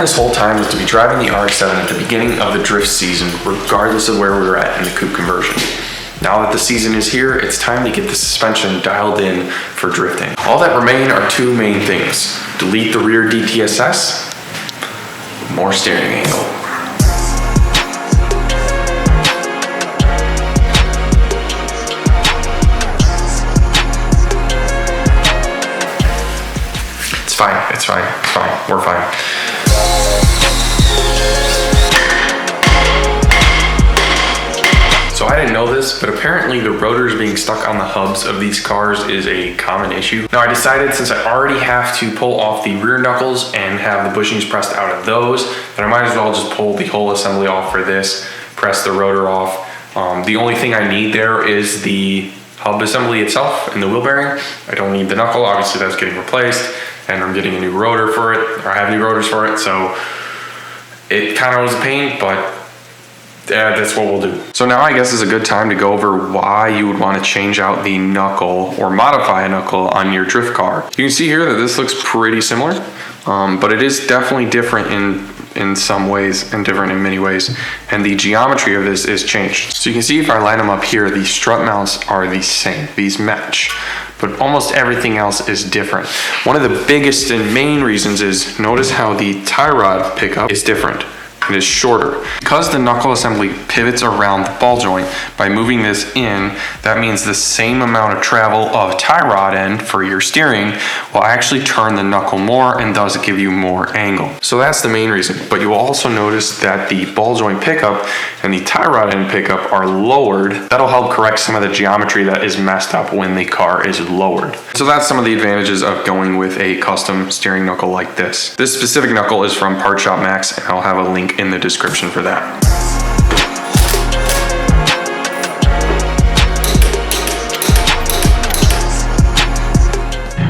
this whole time was to be driving the RX-7 at the beginning of the drift season, regardless of where we were at in the coupe conversion. Now that the season is here, it's time to get the suspension dialed in for drifting. All that remain are two main things. Delete the rear DTSS, more steering angle. It's fine, we're fine. So I didn't know this, but apparently the rotors being stuck on the hubs of these cars is a common issue. Now I decided, since I already have to pull off the rear knuckles and have the bushings pressed out of those, that I might as well just pull the whole assembly off for this, press the rotor off. The only thing I need there is the hub assembly itself and the wheel bearing. I don't need the knuckle, obviously that's getting replaced, and I'm getting a new rotor for it, or I have new rotors for it, so it kind of was a pain, but that's what we'll do. So now I guess is a good time to go over why you would want to change out the knuckle or modify a knuckle on your drift car. You can see here that this looks pretty similar, but it is definitely different in some ways and different in many ways, and the geometry of this is changed. So you can see if I line them up here, the strut mounts are the same, these match, but almost everything else is different. One of the biggest and main reasons is, notice how the tie rod pickup is different. It is shorter. Because the knuckle assembly pivots around the ball joint, by moving this in, that means the same amount of travel of tie rod end for your steering will actually turn the knuckle more and does give you more angle. So that's the main reason. But you will also notice that the ball joint pickup and the tie rod end pickup are lowered. That'll help correct some of the geometry that is messed up when the car is lowered. So that's some of the advantages of going with a custom steering knuckle like this. This specific knuckle is from Part Shop Max, and I'll have a link in the description for that.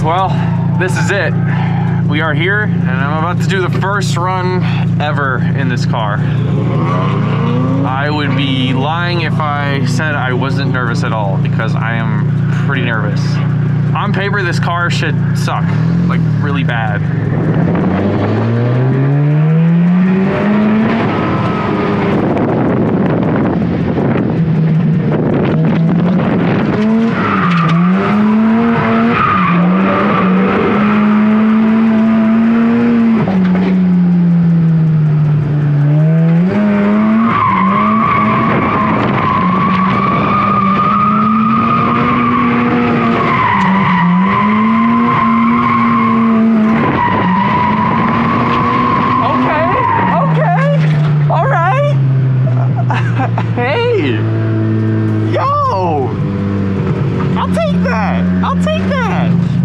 Well, this is it. We are here, and I'm about to do the first run ever in this car. I would be lying if I said I wasn't nervous at all, because I am pretty nervous. On paper, this car should suck, like really bad.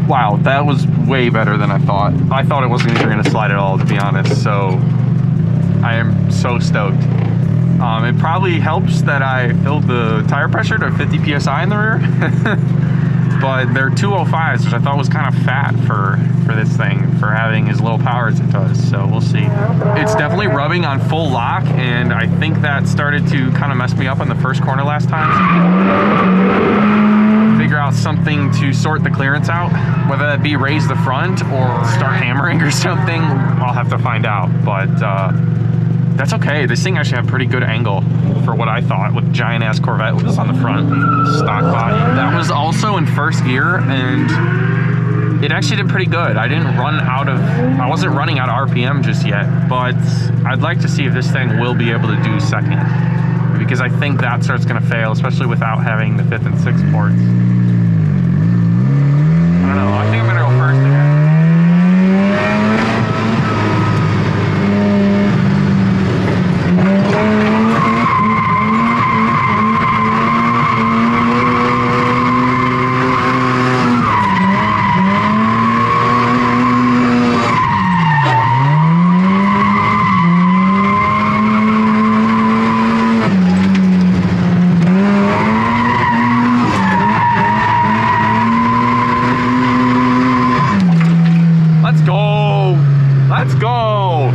Wow, that was way better than I thought. I thought it wasn't even gonna slide at all, to be honest, so I am so stoked. It probably helps that I filled the tire pressure to 50 PSI in the rear, but they're 205s, which I thought was kind of fat for this thing, for having as little power as it does, so we'll see. It's definitely rubbing on full lock, and I think that started to kind of mess me up on the first corner last time. Figure out something to sort the clearance out, whether that be raise the front or start hammering or something. I'll have to find out, but that's okay. This thing actually had pretty good angle for what I thought, with giant ass Corvette was on the front, stock body. That was also in first gear, and it actually did pretty good. I wasn't running out of RPM just yet, but I'd like to see if this thing will be able to do second, because I think that's where it's gonna fail, especially without having the 5th and 6th ports. I don't know, I think I'm gonna go first again. Let's go!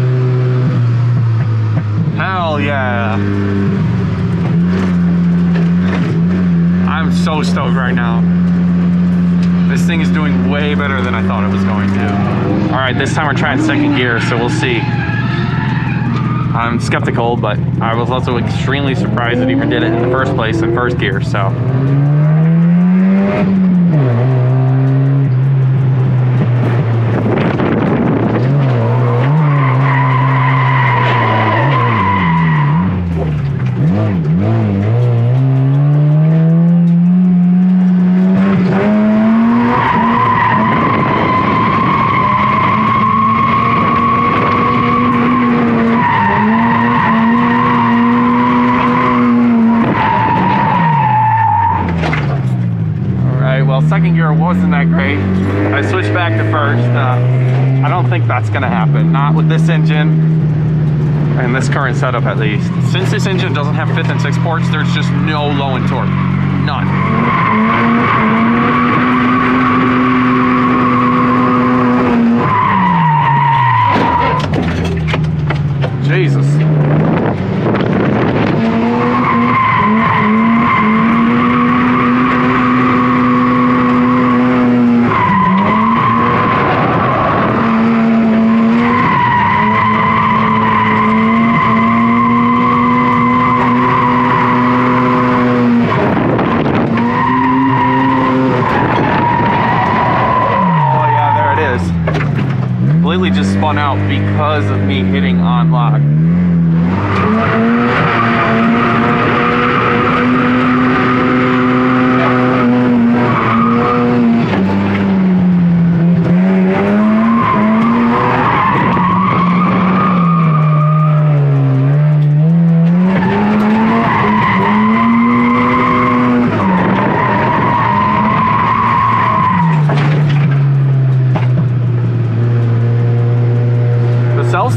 Hell yeah! I'm so stoked right now. This thing is doing way better than I thought it was going to. All right, this time we're trying second gear, so we'll see. I'm skeptical, but I was also extremely surprised it even did it in the first place in first gear, so. Second gear wasn't that great. I switched back to first. I don't think that's gonna happen. Not with this engine and this current setup, at least. Since this engine doesn't have 5th and 6th ports, there's just no low end torque. None. Jesus. Just spun out because of me hitting on lock.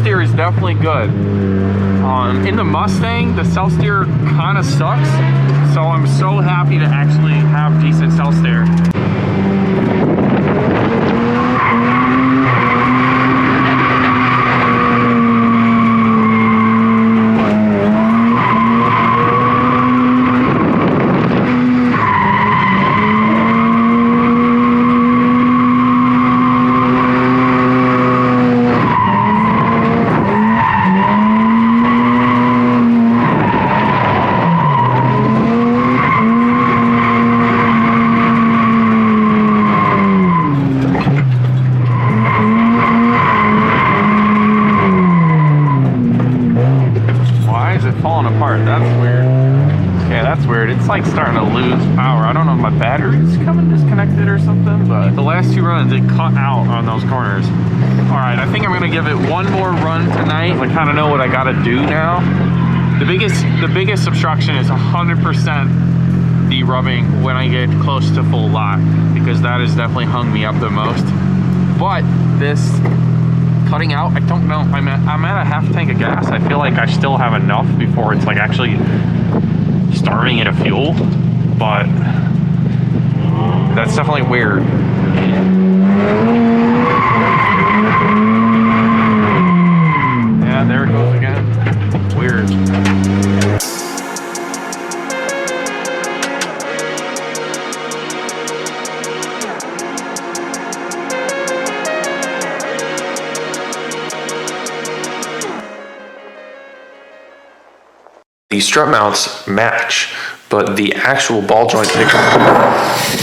Steer is definitely good. In the Mustang, the self steer kind of sucks, so I'm so happy to actually have decent self steer. It's like starting to lose power. I don't know if my battery's coming disconnected or something, but the last 2 runs it cut out on those corners. All right, I think I'm gonna give it one more run tonight. I kind of know what I gotta do now. The biggest obstruction is 100% the rubbing when I get close to full lock, because that has definitely hung me up the most. But this cutting out, I don't know. I'm at a half tank of gas. I feel like I still have enough before it's like actually starving it of fuel, but that's definitely weird. Yeah, there it goes again. Weird. The strut mounts match, but the actual ball joint pickup